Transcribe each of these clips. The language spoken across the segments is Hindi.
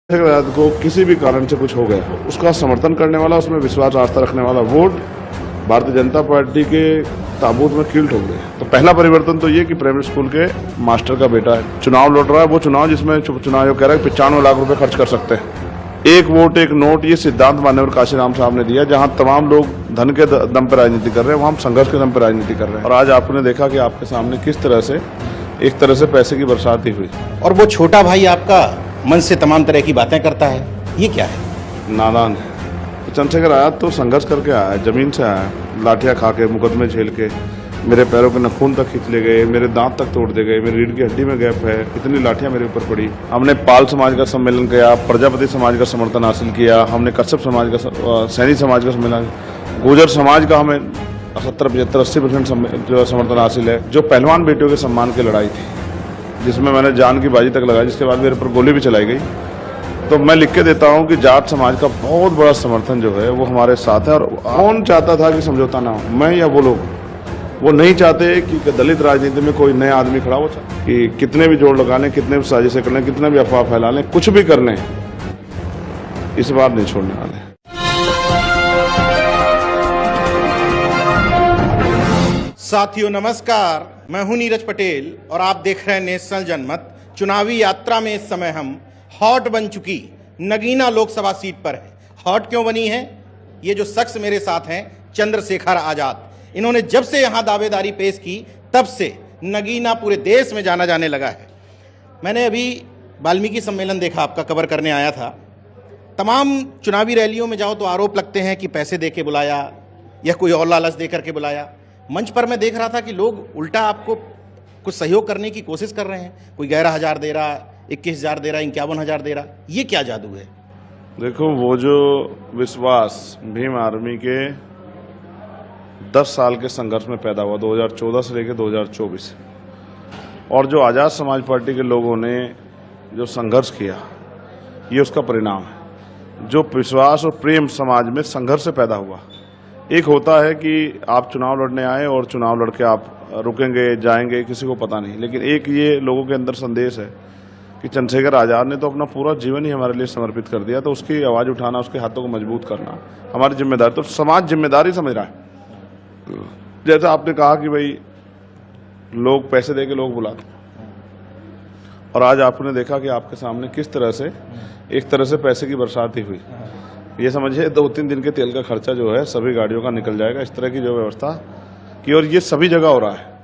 को किसी भी कारण से कुछ हो गया, उसका समर्थन करने वाला, उसमें विश्वास आस्था रखने वाला वोट भारतीय जनता पार्टी के ताबूत में कील ठोक गए। तो पहला परिवर्तन तो ये कि प्राइमरी स्कूल के मास्टर का बेटा है, चुनाव लड़ रहा है। वो चुनाव जिसमें चुनाव आयोग कह रहा है 95 लाख रुपए खर्च कर सकते हैं। एक वोट एक नोट, ये सिद्धांत मान्यवर काशीराम साहब ने दिया। जहां तमाम लोग धन के दम पर राजनीति कर रहे हैं, वहां हम संघर्ष के दम पर राजनीति कर रहे हैं। और आज आपने देखा कि आपके सामने किस तरह से एक तरह से पैसे की बरसात ही हुई। और वो छोटा भाई आपका मन से तमाम तरह की बातें करता है, ये क्या है? नादान है। तो चंद्रशेखर आजाद तो संघर्ष करके आया है, जमीन से आया है, लाठियां खा के, मुकदमे झेल के, मेरे पैरों के नखून तक खींच ले गए, मेरे दांत तक तोड़ दे गए, मेरी रीढ़ की हड्डी में गैप है, इतनी लाठियां मेरे ऊपर पड़ी। हमने पाल समाज का सम्मेलन किया, प्रजापति समाज का समर्थन हासिल किया, हमने कश्यप समाज का, सैनी समाज का सम्मेलन, गुर्जर समाज का हमें 70, 75, 80% जो समर्थन हासिल है। जो पहलवान बेटियों के सम्मान की लड़ाई थी, जिसमें मैंने जान की बाजी तक लगाई, जिसके बाद मेरे पर गोली भी चलाई गई, तो मैं लिख के देता हूं कि जाट समाज का बहुत बड़ा समर्थन जो है वो हमारे साथ है। और कौन चाहता था कि समझौता ना हो? मैं या वो लोग? वो नहीं चाहते कि दलित राजनीति में कोई नया आदमी खड़ा हो, कि कितने भी जोड़ लगा लें, कितने भी साजिशें कर लें, कितने भी अफवाह फैला लें, कुछ भी कर लें, इस बार नहीं छोड़ने वाले। साथियों नमस्कार, मैं हूं नीरज पटेल और आप देख रहे हैं नेशनल जनमत। चुनावी यात्रा में इस समय हम हॉट बन चुकी नगीना लोकसभा सीट पर है। हॉट क्यों बनी है? ये जो शख्स मेरे साथ हैं, चंद्रशेखर आजाद, इन्होंने जब से यहां दावेदारी पेश की तब से नगीना पूरे देश में जाना जाने लगा है। मैंने अभी वाल्मीकि सम्मेलन देखा, आपका कवर करने आया था। तमाम चुनावी रैलियों में जाओ तो आरोप लगते हैं कि पैसे दे के बुलाया या कोई और लालच दे करके बुलाया। मंच पर मैं देख रहा था कि लोग उल्टा आपको कुछ सहयोग करने की कोशिश कर रहे हैं। कोई 11,000 दे रहा, 21,000 दे रहा, 51,000 दे रहा। ये क्या जादू है? देखो, वो जो विश्वास भीम आर्मी के 10 साल के संघर्ष में पैदा हुआ, 2014 से लेकर 2024, और जो आज़ाद समाज पार्टी के लोगों ने जो संघर्ष किया, ये उसका परिणाम है। जो विश्वास और प्रेम समाज में संघर्ष से पैदा हुआ। एक होता है कि आप चुनाव लड़ने आए और चुनाव लड़के आप रुकेंगे, जाएंगे, किसी को पता नहीं, लेकिन एक ये लोगों के अंदर संदेश है कि चंद्रशेखर आजाद ने तो अपना पूरा जीवन ही हमारे लिए समर्पित कर दिया, तो उसकी आवाज़ उठाना, उसके हाथों को मजबूत करना हमारी जिम्मेदारी। तो समाज जिम्मेदारी समझ रहा है। जैसा आपने कहा कि भाई लोग पैसे दे के लोग बुलाते, और आज आपने देखा कि आपके सामने किस तरह से एक तरह से पैसे की बरसात ही हुई। ये समझिए 2-3 दिन के तेल का खर्चा जो है सभी गाड़ियों का निकल जाएगा, इस तरह की जो व्यवस्था की। और ये सभी जगह हो रहा है।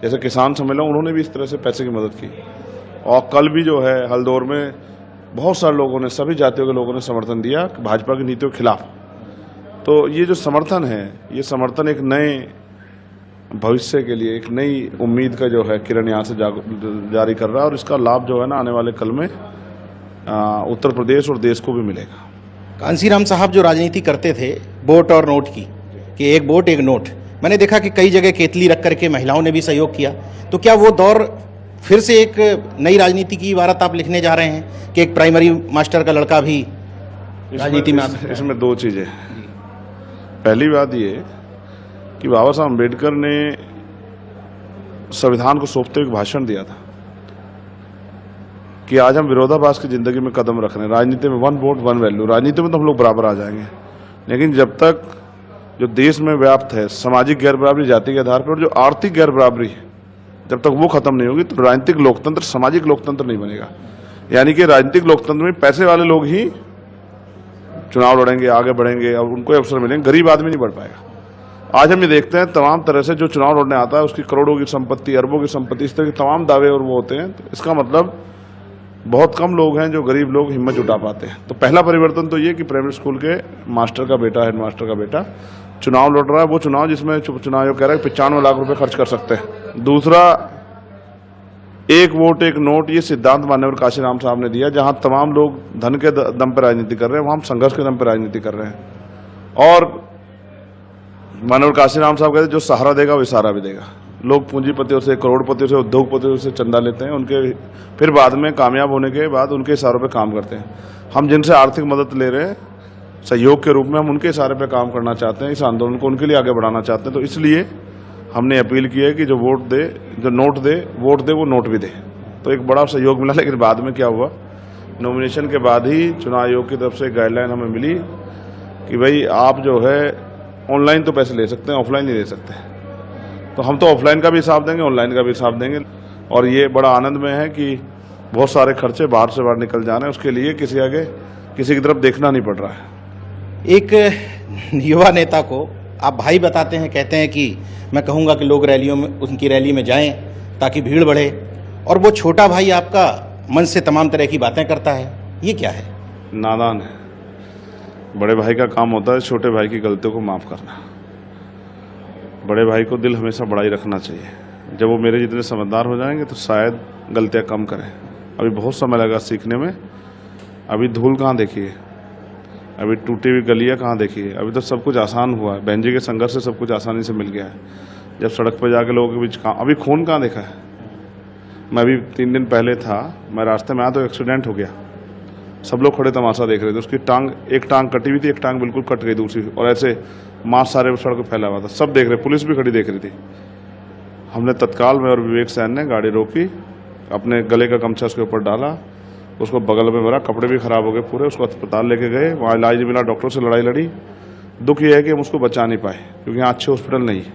जैसे किसान सम्मेलन, उन्होंने भी इस तरह से पैसे की मदद की। और कल भी जो है हल्दौर में बहुत सारे लोगों ने, सभी जातियों के लोगों ने समर्थन दिया भाजपा की नीतियों के खिलाफ। तो ये जो समर्थन है, ये समर्थन एक नए भविष्य के लिए, एक नई उम्मीद का जो है किरण यहाँ से जारी कर रहा है। और इसका लाभ जो है ना, आने वाले कल में उत्तर प्रदेश और देश को भी मिलेगा। कांसीराम साहब जो राजनीति करते थे वोट और नोट की, कि एक वोट एक नोट, मैंने देखा कि कई जगह केतली रख करके महिलाओं ने भी सहयोग किया। तो क्या वो दौर फिर से एक नई राजनीति की इबारत आप लिखने जा रहे हैं कि एक प्राइमरी मास्टर का लड़का भी राजनीति में? इसमें 2 चीजें। पहली बात ये कि बाबा साहब अम्बेडकर ने संविधान को सौंपते हुए भाषण दिया था कि आज हम विरोधाभास की जिंदगी में कदम रख रहे हैं। राजनीति में 1 वोट 1 वैल्यू, राजनीति में तो हम लोग बराबर आ जाएंगे, लेकिन जब तक जो देश में व्याप्त है सामाजिक गैर बराबरी जाति के आधार पर, और जो आर्थिक गैर बराबरी है, जब तक वो खत्म नहीं होगी तो राजनीतिक लोकतंत्र, सामाजिक लोकतंत्र नहीं बनेगा। यानी कि राजनीतिक लोकतंत्र में पैसे वाले लोग ही चुनाव लड़ेंगे, आगे बढ़ेंगे और उनको अवसर मिलेंगे, गरीब आदमी नहीं बढ़ पाएगा। आज हम ये देखते हैं तमाम तरह से जो चुनाव लड़ने आता है उसकी करोड़ों की संपत्ति, अरबों की संपत्ति, इस तरह के तमाम दावे और वो होते हैं। तो इसका मतलब बहुत कम लोग हैं जो गरीब लोग हिम्मत जुटा पाते हैं। तो पहला परिवर्तन तो ये कि प्राइमरी स्कूल के मास्टर का बेटा, हेड मास्टर का बेटा चुनाव लड़ रहा है। वो चुनाव जिसमें चुनाव आयोग कह रहा है 95 लाख रुपए खर्च कर सकते हैं। दूसरा, एक वोट एक नोट, ये सिद्धांत मान्यवर काशीराम साहब ने दिया। जहां तमाम लोग धन के दम पर राजनीति कर रहे हैं, वहां हम संघर्ष के दम पर राजनीति कर रहे हैं। और मान्यवर काशीराम साहब कहते हैं जो सहारा देगा वो इशारा भी देगा। लोग पूंजीपतियों से, करोड़पतियों से, उद्योगपतियों से चंदा लेते हैं, उनके फिर बाद में कामयाब होने के बाद उनके इशारों पे काम करते हैं। हम जिनसे आर्थिक मदद ले रहे हैं सहयोग के रूप में, हम उनके इशारे पे काम करना चाहते हैं, इस आंदोलन को उनके लिए आगे बढ़ाना चाहते हैं। तो इसलिए हमने अपील की है कि जो वोट दे, जो नोट दे, वोट दे, वो नोट भी दे। तो एक बड़ा सहयोग मिला। लेकिन बाद में क्या हुआ, नॉमिनेशन के बाद ही चुनाव आयोग की तरफ से गाइडलाइन हमें मिली कि भाई आप जो है ऑनलाइन तो पैसे ले सकते हैं, ऑफलाइन नहीं ले सकते। तो हम तो ऑफलाइन का भी हिसाब देंगे, ऑनलाइन का भी हिसाब देंगे। और ये बड़ा आनंद में है कि बहुत सारे खर्चे बाहर से बाहर निकल जा रहे हैं, उसके लिए किसी आगे किसी की तरफ देखना नहीं पड़ रहा है। एक युवा नेता को आप भाई बताते हैं, कहते हैं कि मैं कहूँगा कि लोग रैलियों में, उनकी रैली में जाएं ताकि भीड़ बढ़े, और वो छोटा भाई आपका मन से तमाम तरह की बातें करता है, ये क्या है? नादान है। बड़े भाई का काम होता है छोटे भाई की गलतियों को माफ़ करना। बड़े भाई को दिल हमेशा बड़ा ही रखना चाहिए। जब वो मेरे जितने समझदार हो जाएंगे तो शायद गलतियाँ कम करें। अभी बहुत समय लगा सीखने में। अभी धूल कहाँ देखी है, अभी टूटी हुई गलियाँ कहाँ देखी है। अभी तो सब कुछ आसान हुआ है। बहन जी के संघर्ष से सब कुछ आसानी से मिल गया है। जब सड़क पर जाके लोगों के बीच कहाँ, अभी खून कहाँ देखा है। मैं अभी 3 दिन पहले था, मैं रास्ते में आया तो एक्सीडेंट हो गया। सब लोग खड़े तमाशा देख रहे थे। उसकी एक टांग कटी हुई थी, एक टांग बिल्कुल कट गई दूसरी, और ऐसे मांस सारे सड़क पर फैला हुआ था। सब देख रहे, पुलिस भी खड़ी देख रही थी। हमने तत्काल में और विवेक सैन ने गाड़ी रोकी, अपने गले का गमछा उसके ऊपर डाला, उसको बगल में भरा, कपड़े भी खराब हो गए पूरे, उसको अस्पताल लेके गए, वहाँ इलाज मिला, डॉक्टर से लड़ाई लड़ी। दुख ये है कि हम उसको बचा नहीं पाए क्योंकि यहाँ अच्छे हॉस्पिटल नहीं है।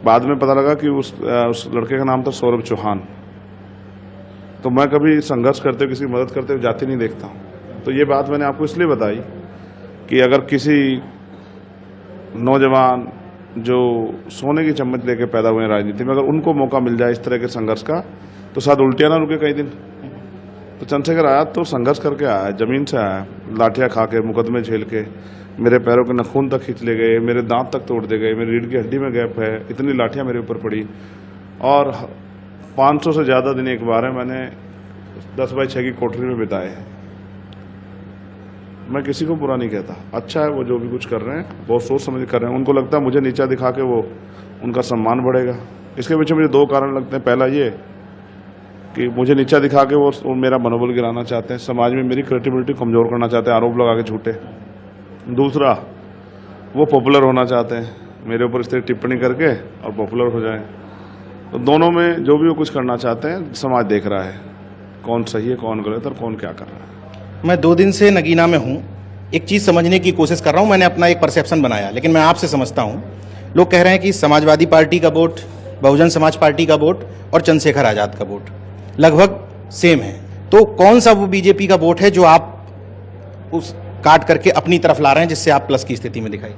बाद में पता लगा कि उस लड़के का नाम था सौरभ चौहान। तो मैं कभी संघर्ष करते हुए, किसी की मदद करते हुए जाति नहीं देखता हूँ। तो ये बात मैंने आपको इसलिए बताई कि अगर किसी नौजवान जो सोने की चम्मच लेके पैदा हुए हैं राजनीति में, अगर उनको मौका मिल जाए इस तरह के संघर्ष का, तो शायद उल्टियाँ ना रुके कई दिन। तो चंद्रशेखर आया तो संघर्ष करके आया है, जमीन से आया है, लाठियाँ खा के, मुकदमे झेल के। मेरे पैरों के नखून तक खींच ले गए, मेरे दांत तक तोड़ दे गए, मेरी रीढ़ की हड्डी में गैप है, इतनी लाठियाँ मेरे ऊपर पड़ी। और 500 से ज़्यादा दिन एक बार है मैंने 10x6 की कोठरी में बिताए हैं। मैं किसी को बुरा नहीं कहता, अच्छा है वो जो भी कुछ कर रहे हैं, बहुत सोच समझ कर रहे हैं। उनको लगता है मुझे नीचा दिखा के वो उनका सम्मान बढ़ेगा। इसके पीछे मुझे 2 कारण लगते हैं। पहला ये कि मुझे नीचा दिखा के वो मेरा मनोबल गिराना चाहते हैं, समाज में मेरी क्रेडिबिलिटी कमज़ोर करना चाहते हैं, आरोप लगा के झूठे। दूसरा, वो पॉपुलर होना चाहते हैं, मेरे ऊपर इस तरह टिप्पणी करके और पॉपुलर हो जाए। तो दोनों में जो भी वो कुछ करना चाहते हैं, समाज देख रहा है कौन सही है, कौन गलत और कौन क्या कर रहा है। मैं 2 दिन से नगीना में हूँ, एक चीज़ समझने की कोशिश कर रहा हूँ। मैंने अपना एक परसेप्शन बनाया, लेकिन मैं आपसे समझता हूँ। लोग कह रहे हैं कि समाजवादी पार्टी का वोट, बहुजन समाज पार्टी का वोट और चंद्रशेखर आज़ाद का वोट लगभग सेम है। तो कौन सा वो बीजेपी का वोट है जो आप उस काट करके अपनी तरफ ला रहे हैं, जिससे आप प्लस की स्थिति में दिखाई?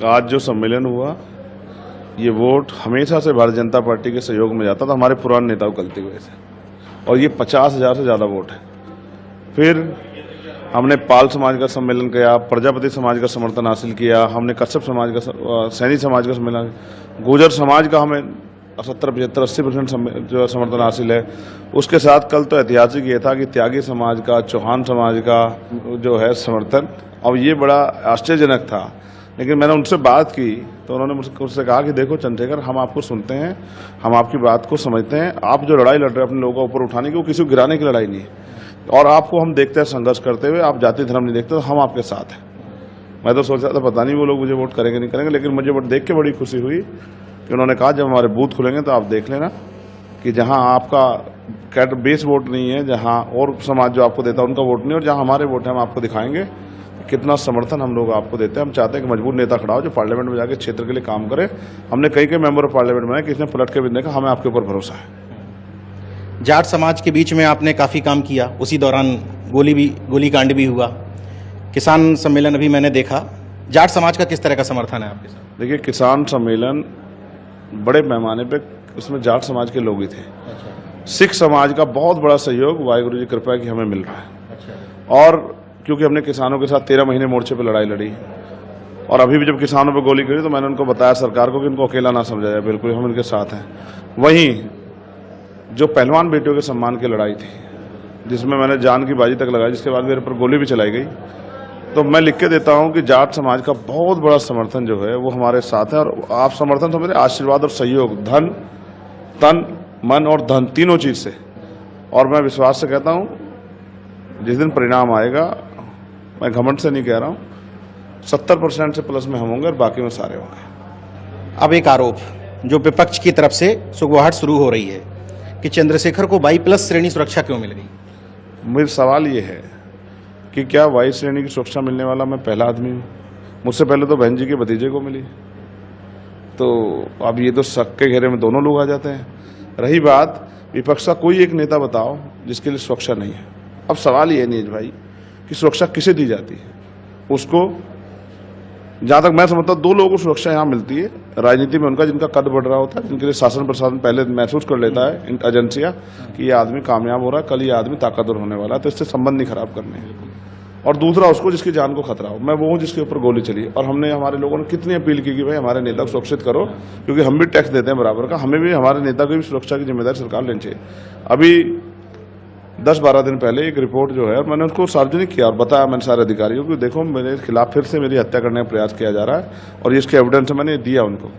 आज जो सम्मेलन हुआ, ये वोट हमेशा से भारतीय जनता पार्टी के सहयोग में जाता था, हमारे पुराने नेताओं की गलती की वजह से, और ये 50,000 से ज़्यादा वोट है। फिर हमने पाल समाज का सम्मेलन किया, प्रजापति समाज का समर्थन हासिल किया, हमने कश्यप समाज का, सैनी समाज का सम्मेलन, गुर्जर समाज का हमें 70, 75, 80% जो समर्थन हासिल है। उसके साथ कल तो ऐतिहासिक ये था कि त्यागी समाज का, चौहान समाज का जो है समर्थन, और ये बड़ा आश्चर्यजनक था। लेकिन मैंने उनसे बात की तो उन्होंने मुझसे कहा कि देखो चंद्रशेखर, हम आपको सुनते हैं, हम आपकी बात को समझते हैं। आप जो लड़ाई लड़ रहे हैं अपने लोगों को ऊपर उठाने की, वो किसी को गिराने की लड़ाई नहीं है, और आपको हम देखते हैं संघर्ष करते हुए। आप जाति धर्म नहीं देखते, तो हम आपके साथ हैं। मैं तो सोच रहा था पता नहीं वो लोग मुझे वोट करेंगे नहीं करेंगे, लेकिन मुझे वोट देख के बड़ी खुशी हुई कि उन्होंने कहा जब हमारे बूथ खुलेंगे तो आप देख लेना कि जहां आपका बेस वोट नहीं है, जहां और समाज जो आपको देता है उनका वोट नहीं, और जहां हमारे वोट है हम आपको दिखाएंगे कितना समर्थन हम लोग आपको देते हैं। हम चाहते हैं कि मजबूत नेता खड़ा हो जो पार्लियामेंट में जाके क्षेत्र के लिए काम करे। हमने कई मेंबर ऑफ पार्लियामेंट बनाए, किसी ने पलट के भी देखा। हमें आपके ऊपर भरोसा है। जाट समाज के बीच में आपने काफ़ी काम किया, उसी दौरान गोलीकांड भी हुआ, किसान सम्मेलन अभी मैंने देखा। जाट समाज का किस तरह का समर्थन है आपके साथ? देखिए, किसान सम्मेलन बड़े पैमाने पे, उसमें जाट समाज के लोग ही थे। सिख समाज का बहुत बड़ा सहयोग वाहिगुरु जी कृपा की हमें मिल रहा है। और क्योंकि हमने किसानों के साथ 13 महीने मोर्चे पे लड़ाई लड़ी, और अभी भी जब किसानों पे गोली गिरी तो मैंने उनको बताया सरकार को कि इनको अकेला ना समझा जाए, बिल्कुल हम इनके साथ हैं। वहीं जो पहलवान बेटियों के सम्मान की लड़ाई थी, जिसमें मैंने जान की बाजी तक लगाई, जिसके बाद मेरे पर गोली भी चलाई गई, तो मैं लिख के देता हूं कि जाट समाज का बहुत बड़ा समर्थन जो है वो हमारे साथ है। और आप समर्थन तो मेरे आशीर्वाद और सहयोग, धन, तन, मन और धन, तीनों चीज से। और मैं विश्वास से कहता हूं जिस दिन परिणाम आएगा, मैं घमंड से नहीं कह रहा हूं, 70% से प्लस में हम होंगे और बाकी में सारे होंगे। अब एक आरोप जो विपक्ष की तरफ से सुगबुगाहट शुरू हो रही है कि चंद्रशेखर को 22+ श्रेणी सुरक्षा क्यों मिल गई? मेरा सवाल ये है कि क्या वायु श्रेणी की सुरक्षा मिलने वाला मैं पहला आदमी हूँ? मुझसे पहले तो बहन जी के भतीजे को मिली, तो अब ये तो शक के घेरे में दोनों लोग आ जाते हैं। रही बात विपक्ष का, कोई एक नेता बताओ जिसके लिए सुरक्षा नहीं है। अब सवाल ये नहीं है भाई कि सुरक्षा किसे दी जाती है, उसको जहां तक मैं समझता हूँ दो लोगों को सुरक्षा यहाँ मिलती है, राजनीति में उनका जिनका कद बढ़ रहा होता है, जिनके लिए शासन प्रशासन पहले महसूस कर लेता है एजेंसियां कि ये आदमी कामयाब हो रहा है, कल ये आदमी ताकतवर होने वाला है, तो इससे संबंध नहीं खराब करने हैं। और दूसरा उसको जिसकी जान को खतरा हो। मैं वो हूँ जिसके ऊपर गोली चली, और हमने हमारे लोगों ने कितनी अपील की कि भाई हमारे नेता को सुरक्षित करो, क्योंकि हम भी टैक्स देते हैं बराबर का, हमें भी हमारे नेता की भी सुरक्षा की जिम्मेदारी सरकार लेनी चाहिए। अभी 10-12 दिन पहले एक रिपोर्ट जो है, और मैंने उसको सार्वजनिक किया और बताया मैंने सारे अधिकारियों को, देखो मेरे खिलाफ फिर से मेरी हत्या करने का प्रयास किया जा रहा है, और इसके एविडेंस मैंने दिया उनको।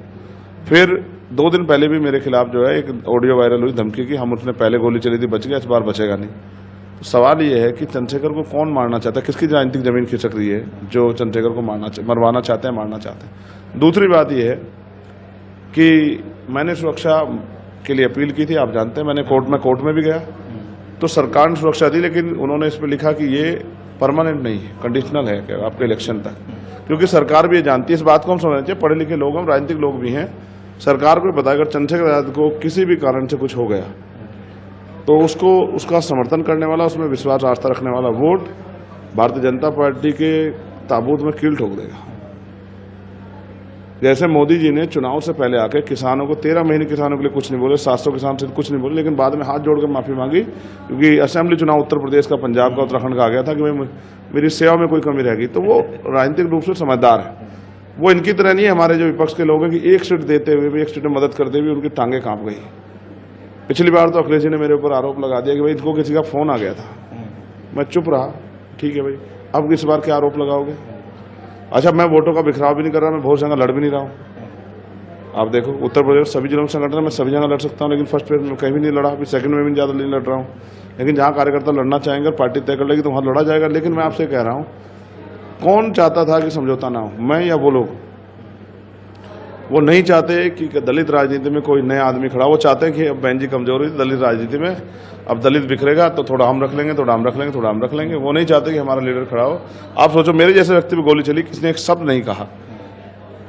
फिर 2 दिन पहले भी मेरे खिलाफ जो है एक ऑडियो वायरल हुई धमकी की, हम उसने पहले गोली चली थी, बच गया, इस बार बचेगा नहीं। तो सवाल ये है कि चंद्रशेखर को कौन मारना चाहता है, किसकी राजनीतिक जमीन खिसक रही है जो चंद्रशेखर को मरवाना चाहते हैं, मारना चाहते हैं। दूसरी बात यह है कि मैंने सुरक्षा के लिए अपील की थी, आप जानते हैं, मैंने कोर्ट में भी गया, तो सरकार ने सुरक्षा दी, लेकिन उन्होंने इस पर लिखा कि ये परमानेंट नहीं है, कंडीशनल है कि आपके इलेक्शन तक, क्योंकि सरकार भी ये जानती है, इस बात को हम समझना चाहिए, पढ़े लिखे लोग हम, राजनीतिक लोग भी हैं, सरकार को पता है अगर चंद्रशेखर आजाद को किसी भी कारण से कुछ हो गया तो उसको उसका समर्थन करने वाला, उसमें विश्वास आस्था रखने वाला वोट भारतीय जनता पार्टी के ताबूत में कील ठोक देगा। जैसे मोदी जी ने चुनाव से पहले आके किसानों को 13 महीने किसानों के लिए कुछ नहीं बोले, 700 किसान से कुछ नहीं बोले, लेकिन बाद में हाथ जोड़कर माफी मांगी, क्योंकि असेंबली चुनाव उत्तर प्रदेश का, पंजाब का, उत्तराखंड का आ गया था कि भाई मेरी सेवा में कोई कमी रहेगी। तो वो राजनीतिक रूप से समझदार है, वो इनकी तरह नहीं है हमारे जो विपक्ष के लोग हैं कि एक सीट देते हुए भी, एक सीट में मदद करते हुए उनकी टांगे कांप गई। पिछली बार तो अखिलेश जी ने मेरे ऊपर आरोप लगा दिया कि भाई इनको किसी का फोन आ गया था, मैं चुप रहा, ठीक है भाई, अब इस बार क्या आरोप लगाओगे? अच्छा, मैं वोटों का बिखराव भी नहीं कर रहा, मैं बहुत जगह लड़ भी नहीं रहा हूँ। आप देखो उत्तर प्रदेश सभी जिलों में संगठन, मैं सभी जगह लड़ सकता हूँ, लेकिन फर्स्ट फेज में कहीं भी नहीं लड़ा, अभी सेकंड में भी ज़्यादा नहीं लड़ रहा हूँ। लेकिन जहाँ कार्यकर्ता लड़ना चाहेंगे, पार्टी तय कर लेगी तो वहाँ लड़ा जाएगा। लेकिन मैं आपसे कह रहा हूँ, कौन चाहता था कि समझौता ना हो, मैं या वो लोग? वो नहीं चाहते कि दलित राजनीति में कोई नया आदमी खड़ा, वो चाहते हैं कि अब बहन जी कमजोर हुई दलित राजनीति में, अब दलित बिखरेगा तो थोड़ा हम रख लेंगे, थोड़ा हम रख लेंगे, थोड़ा हम रख लेंगे। वो नहीं चाहते कि हमारा लीडर खड़ा हो। आप सोचो, मेरे जैसे व्यक्ति पर गोली चली, किसने एक शब्द नहीं कहा,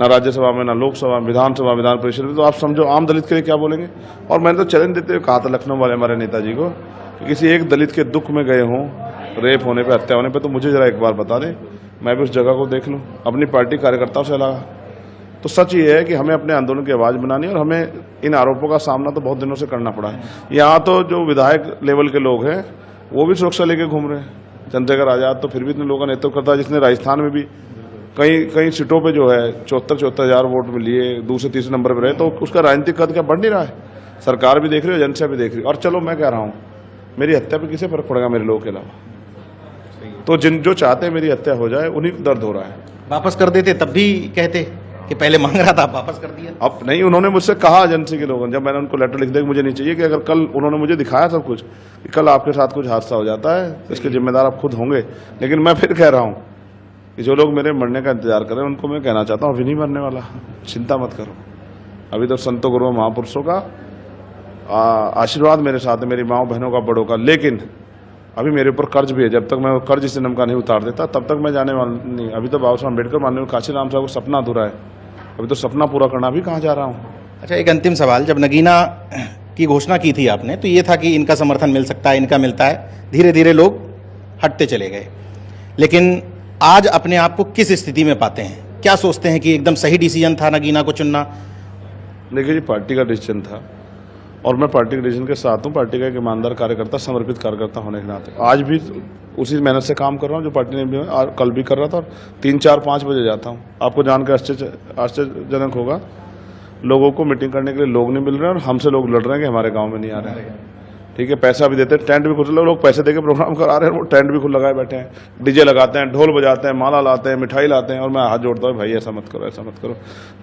ना राज्यसभा में, ना लोकसभा, विधानसभा, विधान परिषद में, तो आप समझो आम दलित के लिए क्या बोलेंगे। और मैंने तो चैलेंज देते हुए कहा था लखनऊ वाले हमारे नेताजी को कि किसी एक दलित के दुख में गए हों, रेप होने पर, हत्या होने पर, तो मुझे जरा एक बार बता दें, मैं भी उस जगह को देख लूँ, अपनी पार्टी कार्यकर्ताओं से लगा। तो सच ये है कि हमें अपने आंदोलन की आवाज़ बनानी है, और हमें इन आरोपों का सामना तो बहुत दिनों से करना पड़ा है। यहाँ तो जो विधायक लेवल के लोग हैं वो भी सुरक्षा लेके घूम रहे हैं। चंद्रशेखर आजाद तो फिर भी इतने लोगों का नेतृत्व करता है, जिसने राजस्थान में भी कई सीटों पे जो है 74 हज़ार वोट में लिए, दूसरे तीसरे नंबर पर रहे, तो उसका राजनीतिक कद क्या बढ़ नहीं रहा है? सरकार भी देख रही है, एजेंसियाँ भी देख रही है। और चलो मैं कह रहा हूँ, मेरी हत्या पर किसे फर्क पड़ेगा मेरे लोगों के अलावा? तो जो चाहते हैं मेरी हत्या हो जाए, उन्हीं को दर्द हो रहा है। वापस कर देते तब भी कहते कि पहले मांग रहा था, आप वापस कर दिया। अब नहीं, उन्होंने मुझसे कहा एजेंसी के लोगों, जब मैंने उनको लेटर लिख दिया कि मुझे नहीं चाहिए, कि अगर कल उन्होंने मुझे दिखाया सब कुछ कि कल आपके साथ कुछ हादसा हो जाता है तो इसके जिम्मेदार आप खुद होंगे। लेकिन मैं फिर कह रहा हूँ कि जो लोग मेरे मरने का इंतजार कर रहे हैं उनको मैं कहना चाहता हूँ, अभी नहीं मरने वाला, चिंता मत करो। अभी तो संतों गुरुओं महापुरुषों का आशीर्वाद मेरे साथ है, मेरी माओ बहनों का, बड़ों का। लेकिन अभी मेरे ऊपर कर्ज भी है, जब तक मैं कर्ज इस जन्म का नहीं उतार देता तब तक मैं जाने वाला नहीं। अभी तो बाबा साहब अम्बेडकर माननीय काशीराम साहब को सपना अधूरा है, अभी तो सपना पूरा करना भी कहाँ जा रहा हूँ। अच्छा, एक अंतिम सवाल, जब नगीना की घोषणा की थी आपने तो ये था कि इनका समर्थन मिल सकता है, इनका मिलता है, धीरे धीरे लोग हटते चले गए। लेकिन आज अपने आप को किस स्थिति में पाते हैं? क्या सोचते हैं कि एकदम सही डिसीजन था नगीना को चुनना? देखिए जी, पार्टी का डिसीजन था और मैं पार्टी के डिसीजन के साथ हूँ। पार्टी का एक ईमानदार कार्यकर्ता, समर्पित कार्यकर्ता होने के नाते आज भी उसी मेहनत से काम कर रहा हूँ जो पार्टी ने भी, कल भी कर रहा था, और 3, 4, 5 बजे जाता हूँ। आपको जानकर आश्चर्यजनक होगा, लोगों को मीटिंग करने के लिए लोग नहीं मिल रहे हैं, और हमसे लोग लड़ रहे हैं कि हमारे गाँव में नहीं आ रहे हैं। ठीक है, पैसा भी देते हैं, टेंट भी खुद लोग पैसे देके प्रोग्राम करा रहे हैं, वो टेंट भी खुद लगाए बैठे हैं, डीजे लगाते हैं, ढोल बजाते हैं, माला लाते हैं, मिठाई लाते हैं, और मैं हाथ जोड़ता हूँ, भाई ऐसा मत करो, ऐसा मत करो।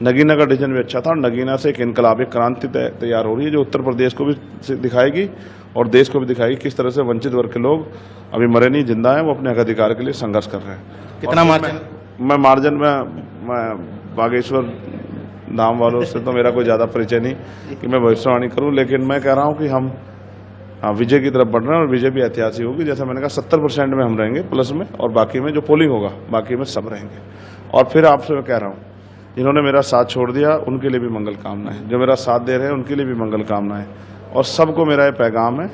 नगीना का डिसीजन भी अच्छा था, और नगीना से एक इनकलाब, एक क्रांति तैयार हो रही है जो उत्तर प्रदेश को भी दिखाएगी और देश को भी दिखाएगी किस तरह से वंचित वर्ग के लोग अभी मरे नहीं, जिंदा हैं, वो अपने हक अधिकार के लिए संघर्ष कर रहे हैं। कितना मार्जिन? मैं मार्जिन में बागेश्वर धाम वालों से तो मेरा कोई ज़्यादा परिचय नहीं कि मैं भविष्यवाणी करूँ, लेकिन मैं कह रहा हूँ कि हम हाँ, विजय की तरफ बढ़ रहे हैं और विजय भी ऐतिहासिक होगी। जैसा मैंने कहा 70% में हम रहेंगे प्लस में, और बाकी में जो पोलिंग होगा बाकी में सब रहेंगे। और फिर आपसे मैं कह रहा हूँ, जिन्होंने मेरा साथ छोड़ दिया उनके लिए भी मंगल कामनाएं, जो मेरा साथ दे रहे हैं उनके लिए भी मंगल कामनाएं। और सबको मेरा ये पैगाम है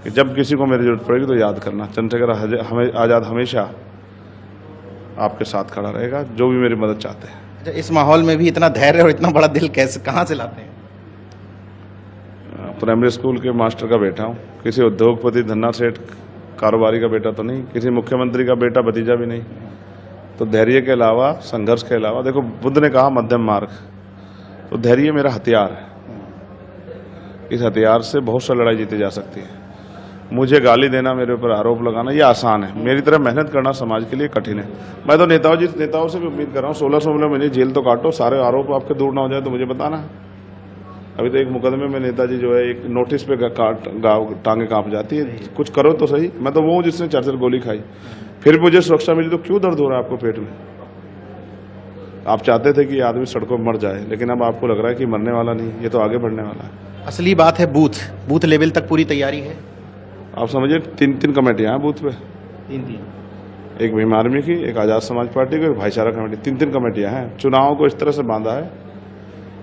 कि जब किसी को मेरी जरूरत पड़ेगी तो याद करना, चंद्रशेखर आज़ाद हमेशा आपके साथ खड़ा रहेगा, जो भी मेरी मदद चाहते हैं। अच्छा, इस माहौल में भी इतना धैर्य और इतना बड़ा दिल कैसे, कहाँ से लाते हैं? प्राइमरी स्कूल के मास्टर का बेटा हूँ, किसी उद्योगपति धन्ना सेठ कारोबारी का बेटा तो नहीं, किसी मुख्यमंत्री का बेटा भतीजा भी नहीं। तो धैर्य के अलावा, संघर्ष के अलावा, देखो बुद्ध ने कहा मध्यम मार्ग, तो धैर्य मेरा हथियार है। इस हथियार से बहुत सा लड़ाई जीती जा सकती है। मुझे गाली देना, मेरे ऊपर आरोप लगाना ये आसान है, मेरी तरह मेहनत करना समाज के लिए कठिन है। मैं तो नेताओं से भी उम्मीद कर रहा हूँ 1600 महीने जेल तो काटो, सारे आरोप आपके दूर ना हो जाए तो मुझे बताना है। अभी तो एक मुकदमे में नेताजी जो है एक नोटिस पे टांगे कांप जाती है, कुछ करो तो सही। मैं तो वो हूँ जिसने 4 गोली खाई, फिर मुझे सुरक्षा मिली, तो क्यों दर्द हो रहा है आपको पेट में? आप चाहते थे कि आदमी सड़कों में मर जाए, लेकिन अब आपको लग रहा है कि मरने वाला नहीं, ये तो आगे बढ़ने वाला है। असली बात है बूथ लेवल तक पूरी तैयारी है। आप समझिए 3 कमेटियां हैं बूथ पे, 3 एक भीम आर्मी की, एक आज़ाद समाज पार्टी की, एक भाईचारा कमेटी, 3 कमेटियां हैं। चुनाव को इस तरह से बांधा है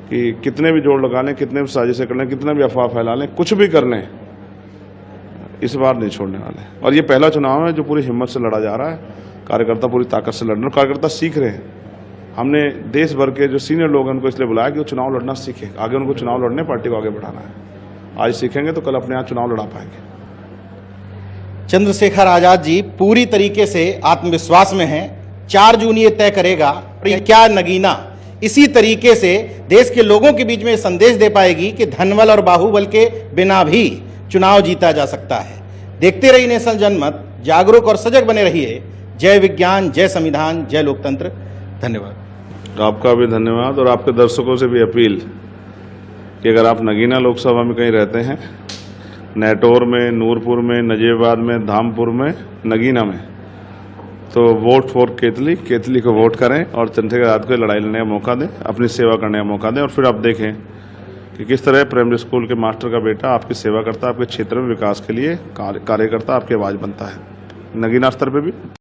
कि कितने भी जोड़ लगा लें, कितने भी साजिशें कर लें, कितना भी अफवाह फैला लें, कुछ भी कर लें, इस बार नहीं छोड़ने वाले। और ये पहला चुनाव है जो पूरी हिम्मत से लड़ा जा रहा है, कार्यकर्ता पूरी ताकत से लड़ रहे हैं, कार्यकर्ता सीख रहे हैं। हमने देश भर के जो सीनियर लोग हैं उनको इसलिए बुलाया कि वो चुनाव लड़ना सीखे, आगे उनको चुनाव लड़ने, पार्टी को आगे बढ़ाना है। आज सीखेंगे तो कल अपने यहाँ चुनाव लड़ा पाएंगे। चंद्रशेखर आजाद जी पूरी तरीके से आत्मविश्वास में हैं। 4 जून ये तय करेगा क्या नगीना इसी तरीके से देश के लोगों के बीच में संदेश दे पाएगी कि धनबल और बाहुबल के बिना भी चुनाव जीता जा सकता है। देखते रहिए नेशनल जनमत, जागरूक और सजग बने रहिए। जय विज्ञान, जय संविधान, जय लोकतंत्र। धन्यवाद। आपका भी धन्यवाद, और आपके दर्शकों से भी अपील कि अगर आप नगीना लोकसभा में कहीं रहते हैं, नेटौर में, नूरपुर में, नजीबाबाद में, धामपुर में, नगीना में, तो वोट फॉर केतली को वोट करें और चंद्रशेखर आजाद को लड़ाई लड़ने का मौका दें, अपनी सेवा करने का मौका दें। और फिर आप देखें कि किस तरह प्राइमरी स्कूल के मास्टर का बेटा आपकी सेवा करता है, आपके क्षेत्र में विकास के लिए कार्य करता, आपकी आवाज़ बनता है नगीना स्तर पे भी।